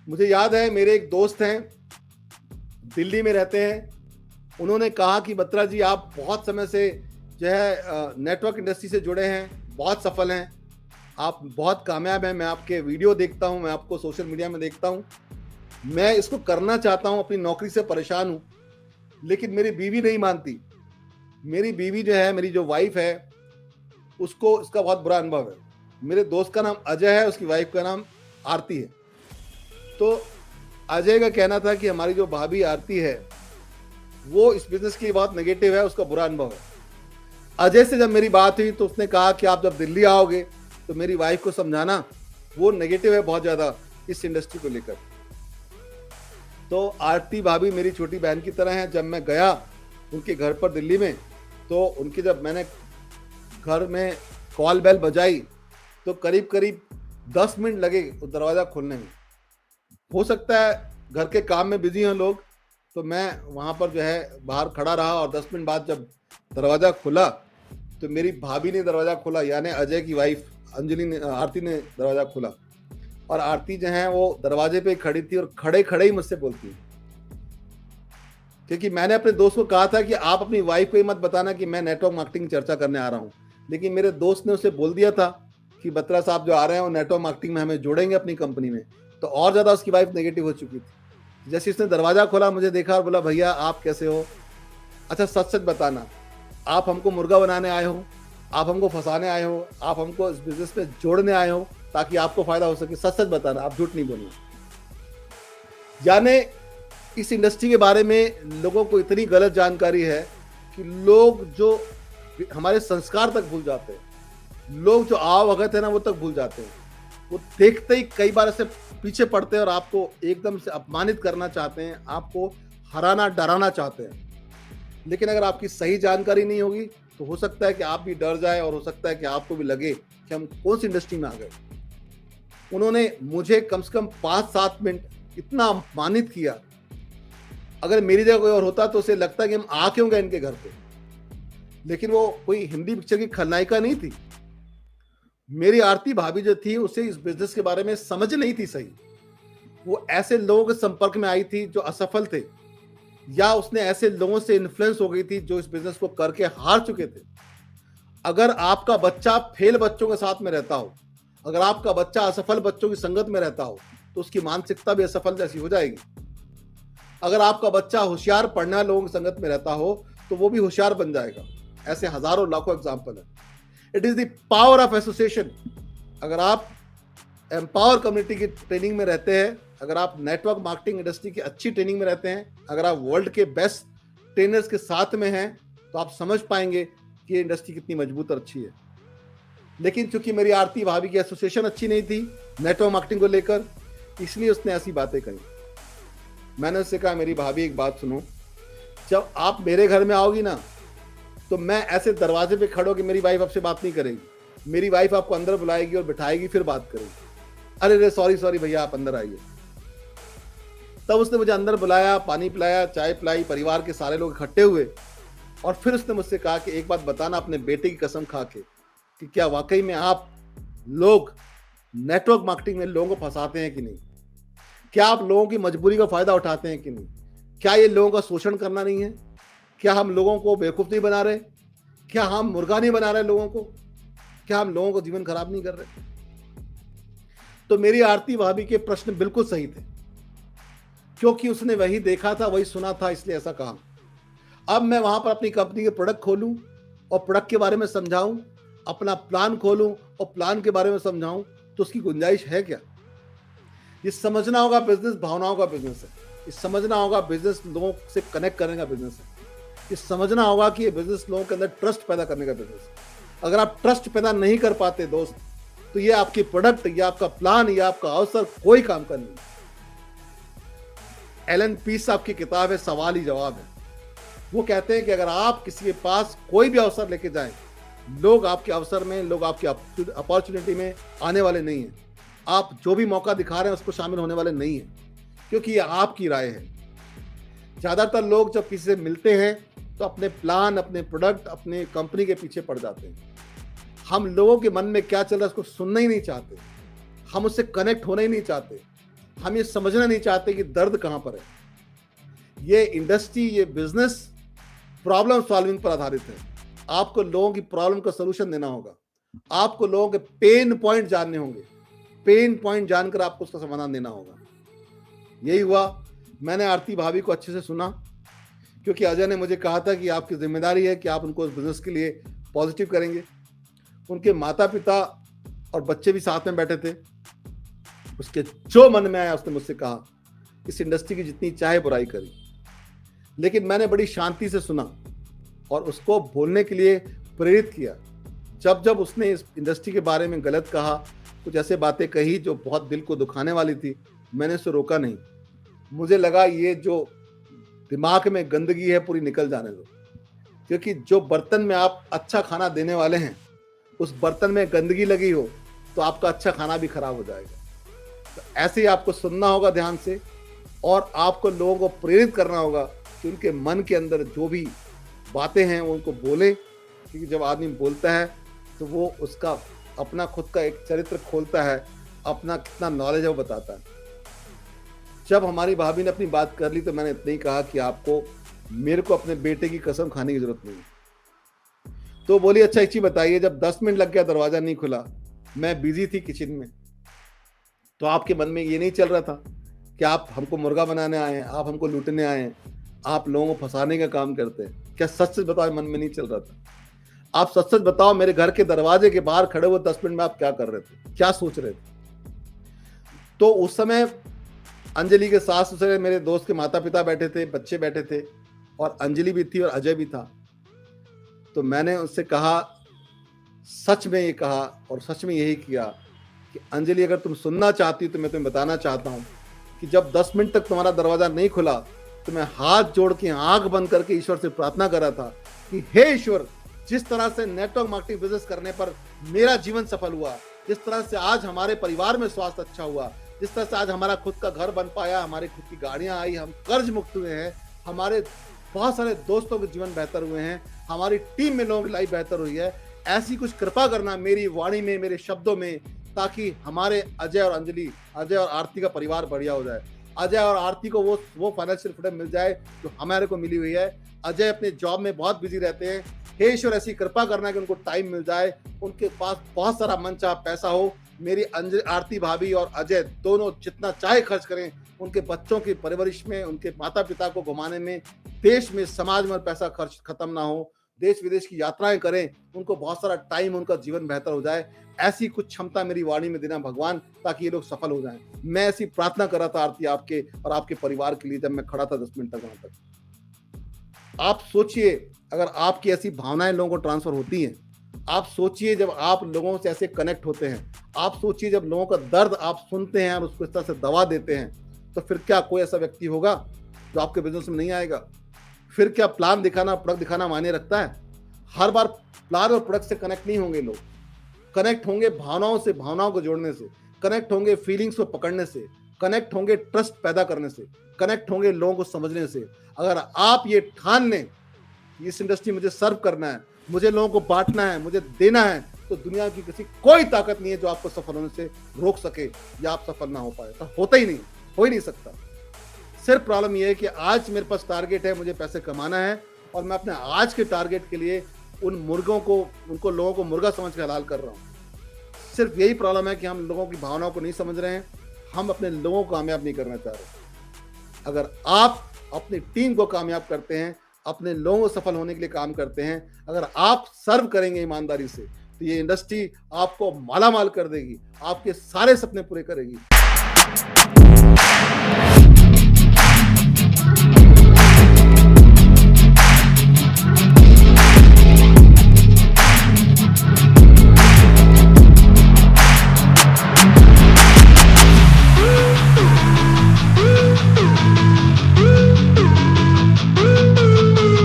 मुझे याद है मेरे एक दोस्त हैं, दिल्ली में रहते हैं। उन्होंने कहा कि बत्रा जी आप बहुत समय से जो है नेटवर्क इंडस्ट्री से जुड़े हैं, बहुत सफल हैं, आप बहुत कामयाब हैं, मैं आपके वीडियो देखता हूं, मैं आपको सोशल मीडिया में देखता हूं, मैं इसको करना चाहता हूं, अपनी नौकरी से परेशान हूं, लेकिन मेरी बीवी नहीं मानती। मेरी बीवी जो है, मेरी जो वाइफ है, उसको इसका बहुत बुरा अनुभव है। मेरे दोस्त का नाम अजय है, उसकी वाइफ का नाम आरती है। तो अजय का कहना था कि हमारी जो भाभी आरती है वो इस बिजनेस की बहुत नेगेटिव है, उसका बुरा अनुभव है। अजय से जब मेरी बात हुई तो उसने कहा कि आप जब दिल्ली आओगे तो मेरी वाइफ को समझाना, वो नेगेटिव है बहुत ज़्यादा इस इंडस्ट्री को लेकर। तो आरती भाभी मेरी छोटी बहन की तरह है। जब मैं गया उनके घर पर दिल्ली में, तो उनके जब मैंने घर में कॉल बेल बजाई तो करीब करीब 10 मिनट लगे उस दरवाज़ा खोलने में। हो सकता है घर के काम में बिजी हों लोग, तो मैं वहाँ पर जो है बाहर खड़ा रहा और 10 मिनट बाद जब दरवाज़ा खुला तो मेरी भाभी ने दरवाज़ा खोला, यानी अजय की वाइफ अंजलि ने, आरती ने दरवाज़ा खोला। और आरती जो है वो दरवाजे पे खड़ी थी और खड़े खड़े ही मुझसे बोलती है, क्योंकि मैंने अपने दोस्त को कहा था कि आप अपनी वाइफ को ये मत बताना कि मैं नेटवर्क मार्केटिंग चर्चा करने आ रहा हूँ, लेकिन मेरे दोस्त ने उसे बोल दिया था कि बत्रा साहब जो आ रहे हैं वो नेटवर्क मार्केटिंग में हमें जोड़ेंगे अपनी कंपनी में। तो और ज़्यादा उसकी वाइफ नेगेटिव हो चुकी थी। जैसे उसने दरवाज़ा खोला, मुझे देखा और बोला, भैया आप कैसे हो? अच्छा सच सच बताना, आप हमको मुर्गा बनाने आए हो, आप हमको फंसाने आए हो, आप हमको इस बिजनेस में जोड़ने आए हो ताकि आपको फायदा हो सके, सच सच बताना, आप झूठ नहीं बोलना। यानी इस इंडस्ट्री के बारे में लोगों को इतनी गलत जानकारी है कि लोग जो हमारे संस्कार तक भूल जाते हैं, लोग जो आवभगत है ना वो तक भूल जाते हैं। वो देखते ही कई बार ऐसे पीछे पड़ते हैं और आपको एकदम से अपमानित करना चाहते हैं, आपको हराना डराना चाहते हैं। लेकिन अगर आपकी सही जानकारी नहीं होगी तो हो सकता है कि आप भी डर जाए और हो सकता है कि आपको भी लगे कि हम कौन सी इंडस्ट्री में आ गए। उन्होंने मुझे कम से कम 5-7 मिनट इतना अपमानित किया। अगर मेरी जगह कोई और होता तो उसे लगता कि हम आ क्यों गए इनके घर पे। लेकिन वो कोई हिंदी पिक्चर की खलनायिका नहीं थी। मेरी आरती भाभी जो थी उसे इस बिजनेस के बारे में समझ नहीं थी सही। वो ऐसे लोगों के संपर्क में आई थी जो असफल थे, या उसने ऐसे लोगों से इन्फ्लुएंस हो गई थी जो इस बिजनेस को करके हार चुके थे। अगर आपका बच्चा फेल बच्चों के साथ में रहता हो, अगर आपका बच्चा असफल बच्चों की संगत में रहता हो, तो उसकी मानसिकता भी असफल जैसी हो जाएगी। अगर आपका बच्चा होशियार पढ़ने वाले लोगों की संगत में रहता हो तो वो भी होशियार बन जाएगा। ऐसे हजारों लाखों एग्जाम्पल है। It is the power of association. अगर आप एम्पावर कम्युनिटी की ट्रेनिंग में रहते हैं, अगर आप नेटवर्क मार्केटिंग इंडस्ट्री की अच्छी ट्रेनिंग में रहते हैं, अगर आप वर्ल्ड के बेस्ट ट्रेनर्स के साथ में हैं, तो आप समझ पाएंगे कि ये इंडस्ट्री कितनी मजबूत और अच्छी है। लेकिन चूंकि मेरी आरती भाभी की एसोसिएशन अच्छी नहीं थी नेटवर्क मार्केटिंग को लेकर, इसलिए उसने ऐसी बातें कही। मैंने उससे कहा, मेरी भाभी एक बात सुनो, जब आप मेरे घर में आओगी ना तो मैं ऐसे दरवाजे पे खड़ो कि मेरी वाइफ आपसे बात नहीं करेगी। मेरी वाइफ आपको अंदर बुलाएगी और बिठाएगी, फिर बात करेगी। अरे रे सॉरी भैया, आप अंदर आइए। तब उसने मुझे अंदर बुलाया, पानी पिलाया, चाय पिलाई, परिवार के सारे लोग इकट्ठे हुए और फिर उसने मुझसे कहा कि एक बात बताना अपने बेटे की कसम खा के कि क्या वाकई में आप लोग नेटवर्क मार्केटिंग में लोगों को फंसाते हैं कि नहीं? क्या आप लोगों की मजबूरी का फायदा उठाते हैं कि नहीं? क्या ये लोगों का शोषण करना नहीं है? क्या हम लोगों को बेवकूफ़ नहीं बना रहे? क्या हम मुर्गा नहीं बना रहे लोगों को? क्या हम लोगों को जीवन खराब नहीं कर रहे? तो मेरी आरती भाभी के प्रश्न बिल्कुल सही थे, क्योंकि उसने वही देखा था, वही सुना था, इसलिए ऐसा कहा। अब मैं वहां पर अपनी कंपनी के प्रोडक्ट खोलूं और प्रोडक्ट के बारे में समझाऊं, अपना प्लान खोलूं और प्लान के बारे में समझाऊं, तो उसकी गुंजाइश है क्या? ये समझना होगा बिजनेस भावनाओं का बिजनेस है। ये समझना होगा बिजनेस लोगों से कनेक्ट करने का बिजनेस है। ये समझना होगा कि ये बिजनेस लोगों के अंदर ट्रस्ट पैदा करने का बिजनेस है। अगर आप ट्रस्ट पैदा नहीं कर पाते दोस्त, तो ये आपकी प्रोडक्ट या आपका प्लान या आपका अवसर कोई काम का नहीं। एलन पीस साहब की किताब है सवाल ही जवाब है। वो कहते हैं कि अगर आप किसी के पास कोई भी अवसर लेके जाएं, लोग आपके अवसर में, लोग आपकी अपॉर्चुनिटी में आने वाले नहीं हैं। आप जो भी मौका दिखा रहे हैं उसको शामिल होने वाले नहीं हैं, क्योंकि ये आपकी राय है। ज़्यादातर लोग जब किसी से मिलते हैं तो अपने प्लान, अपने प्रोडक्ट, अपने कंपनी के पीछे पड़ जाते हैं। हम लोगों के मन में क्या चल रहा है उसको सुनना ही नहीं चाहते, हम उससे कनेक्ट होना ही नहीं चाहते। हम ये समझना नहीं चाहते कि दर्द कहां पर है। ये इंडस्ट्री, ये बिजनेस प्रॉब्लम सॉल्विंग पर आधारित है। आपको लोगों की प्रॉब्लम का सलूशन देना होगा, आपको लोगों के पेन पॉइंट जानने होंगे, पेन पॉइंट जानकर आपको उसका समाधान देना होगा। यही हुआ। मैंने आरती भाभी को अच्छे से सुना, क्योंकि अजय ने मुझे कहा था कि आपकी जिम्मेदारी है कि आप उनको उस बिजनेस के लिए पॉजिटिव करेंगे। उनके माता पिता और बच्चे भी साथ में बैठे थे। उसके जो मन में आया उसने मुझसे कहा, इस इंडस्ट्री की जितनी चाहे बुराई करी, लेकिन मैंने बड़ी शांति से सुना और उसको बोलने के लिए प्रेरित किया। जब जब उसने इस इंडस्ट्री के बारे में गलत कहा, कुछ ऐसे बातें कही जो बहुत दिल को दुखाने वाली थी, मैंने उसे रोका नहीं। मुझे लगा ये जो दिमाग में गंदगी है पूरी निकल जाने दो, क्योंकि जो बर्तन में आप अच्छा खाना देने वाले हैं उस बर्तन में गंदगी लगी हो तो आपका अच्छा खाना भी खराब हो जाएगा। तो ऐसे ही आपको सुनना होगा ध्यान से, और आपको लोगों को प्रेरित करना होगा कि उनके मन के अंदर जो भी बातें हैं वो उनको बोले, क्योंकि जब आदमी बोलता है तो वो उसका अपना खुद का एक चरित्र खोलता है, अपना कितना नॉलेज है वो बताता है। जब हमारी भाभी ने अपनी बात कर ली तो मैंने इतना ही कहा कि आपको मेरे को अपने बेटे की कसम खाने की जरूरत नहीं है। तो बोली, अच्छा एक चीज बताइए, जब 10 मिनट लग गया दरवाजा नहीं खुला, मैं बिजी थी किचन में, तो आपके मन में ये नहीं चल रहा था कि आप हमको मुर्गा बनाने आए हैं, आप हमको लूटने आए हैं, आप लोगों को फंसाने का काम करते हैं? क्या सच सच बताओ, मन में नहीं चल रहा था? आप सच सच बताओ, मेरे घर के दरवाजे के बाहर खड़े हुए 10 मिनट में आप क्या कर रहे थे, क्या सोच रहे थे? तो उस समय अंजलि के सास ससुर, मेरे दोस्त के माता पिता बैठे थे, बच्चे बैठे थे, और अंजलि भी थी और अजय भी था। तो मैंने उससे कहा, सच में ये कहा और सच में यही किया कि अंजलि, अगर तुम सुनना चाहती हो तो मैं तुम्हें बताना चाहता हूं कि जब 10 मिनट तक तुम्हारा दरवाजा नहीं खुला तो मैं हाथ जोड़ के आंख बंद करके ईश्वर से प्रार्थना कर रहा था कि हे ईश्वर, जिस तरह से नेटवर्क मार्केटिंग बिजनेस करने पर मेरा जीवन सफल हुआ, जिस तरह से आज हमारे परिवार में स्वास्थ्य अच्छा हुआ, जिस तरह से आज हमारा खुद का घर बन पाया, हमारी खुद की गाड़ियां आई, हम कर्ज मुक्त हुए हैं, हमारे बहुत सारे दोस्तों के जीवन बेहतर हुए हैं, हमारी टीम में लोगों की लाइफ बेहतर हुई है, ऐसी कुछ कृपा करना मेरी वाणी में, मेरे शब्दों में, ताकि हमारे अजय और अंजलि, अजय और आरती का परिवार बढ़िया हो जाए, अजय और आरती को वो फाइनेंशियल फ्रीडम मिल जाए जो हमारे को मिली हुई है। अजय अपने जॉब में बहुत बिजी रहते हैं, हे ईश्वर ऐसी कृपा करना कि उनको टाइम मिल जाए, उनके पास बहुत सारा मनचाहा पैसा हो, मेरी आरती भाभी और अजय दोनों जितना चाहे खर्च करें, उनके बच्चों की परवरिश में, उनके माता पिता को घुमाने में, देश में समाज में पैसा खर्च खत्म ना हो, देश विदेश की यात्राएं करें, उनको बहुत सारा टाइम, उनका जीवन बेहतर हो जाए। ऐसी कुछ क्षमता मेरी वाणी में देना भगवान, ताकि ये लोग सफल हो जाएं। मैं ऐसी प्रार्थना कर रहा था आरती, आपके और आपके परिवार के लिए, जब मैं खड़ा था 10 मिनट तक वहां तक। आप सोचिए, अगर आपकी ऐसी भावनाएं लोगों को ट्रांसफर होती हैं, आप सोचिए जब आप लोगों से ऐसे कनेक्ट होते हैं, आप सोचिए जब लोगों का दर्द आप सुनते हैं और उसको इस तरह से दवा देते हैं, तो फिर क्या कोई ऐसा व्यक्ति होगा जो आपके बिजनेस में नहीं आएगा? फिर क्या प्लान दिखाना, प्रोडक्ट दिखाना मायने रखता है? हर बार प्लान और प्रोडक्ट से कनेक्ट नहीं होंगे लोग, कनेक्ट होंगे भावनाओं से, भावनाओं को जोड़ने से, कनेक्ट होंगे फीलिंग्स को पकड़ने से, कनेक्ट होंगे ट्रस्ट पैदा करने से, कनेक्ट होंगे लोगों को समझने से। अगर आप ये ठान लें कि इस इंडस्ट्री मुझे सर्व करना है, मुझे लोगों को बांटना है, मुझे देना है, तो दुनिया की किसी कोई ताकत नहीं है जो आपको सफल होने से रोक सके या आप सफल ना हो पाए। तो होता ही नहीं, हो ही नहीं सकता। सिर्फ प्रॉब्लम यह है कि आज मेरे पास टारगेट है, मुझे पैसे कमाना है, और मैं अपने आज के टारगेट के लिए उन मुर्गों को, उनको लोगों को मुर्गा समझ के हलाल कर रहा हूँ। सिर्फ यही प्रॉब्लम है कि हम लोगों की भावनाओं को नहीं समझ रहे हैं, हम अपने लोगों को कामयाब नहीं करना चाह रहे। अगर आप अपनी टीम को कामयाब करते हैं, अपने लोगों को सफल होने के लिए काम करते हैं, अगर आप सर्व करेंगे ईमानदारी से, तो ये इंडस्ट्री आपको मालामाल कर देगी, आपके सारे सपने पूरे करेगी।